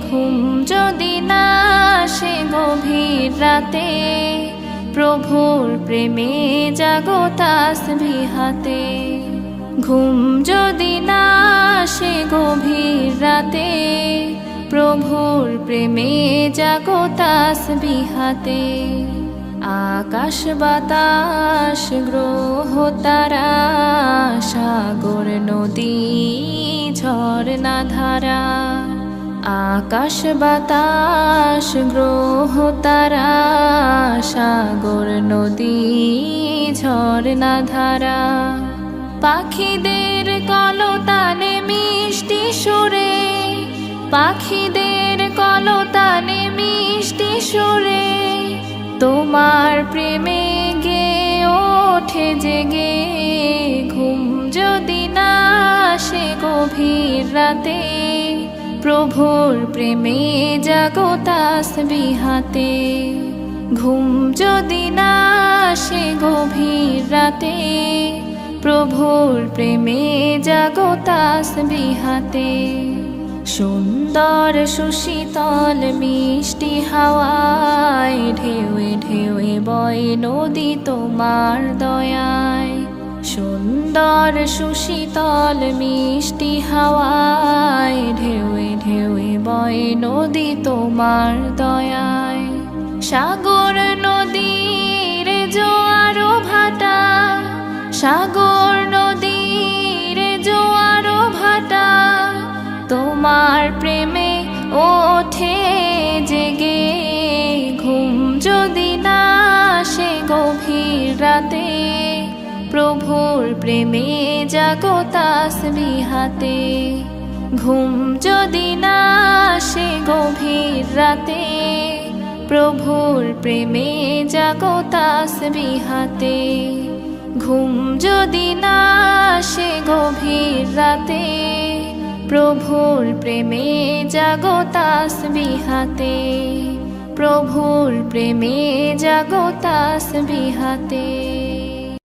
ঘুম যদি না আসে গভীর রাতে, প্রভুর প্রেমে জাগো তাসবিহ হাতে। ঘুম যদি না আসে গভীর রাতে, প্রভুর প্রেমে জাগো তাসবিহ হাতে। আকাশ বাতাস গ্রহ তারা, সাগর নদী ঝরনা ধারা। আকাশ বাতাস গ্রহ তারা, সাগর নদী ঝরনা ধারা। পাখিদের কলতানে মিষ্টি সুরে, পাখিদের কলতানে মিষ্টি সুরে, তোমার প্রেমে গে ওঠে জেগে। ঘুম যদি না আসে গভীর রাতে, প্রভুর প্রেমে জাগো তাসবিহ হাতে। ঘুম যদি না আসে গভীর রাতে, প্রভুর প্রেমে জাগো তাসবিহ হাতে। সুন্দর সুশীতল মিষ্টি হাওয়ায়, ঢেউয়ে ঢেউয়ে বয় নদী তোমার দয়ায়। সুন্দর সুশীতল মিষ্টি হাওয়ায়, ঢেউয়ে ঢেউয়ে বয় নদী তোমার দয়ায়। সাগর নদীর জোয়ার ভাটা, সাগর নদীর জোয়ার ভাটা, তোমার প্রেমে ওঠে জেগে। ঘুম যদি না আসে গভীর রাতে, প্রভুর প্রেমে জাগো তাসবিহ হাতে। ঘুম যদি না আসে গভীর রাতে, প্রভুর প্রেমে জাগো তাসবিহ হাতে। ঘুম যদি না আসে গভীর রাতে, প্রভুর প্রেমে জাগো তাসবিহ হাতে। প্রভুর প্রেমে জাগো তাসবিহ হাতে।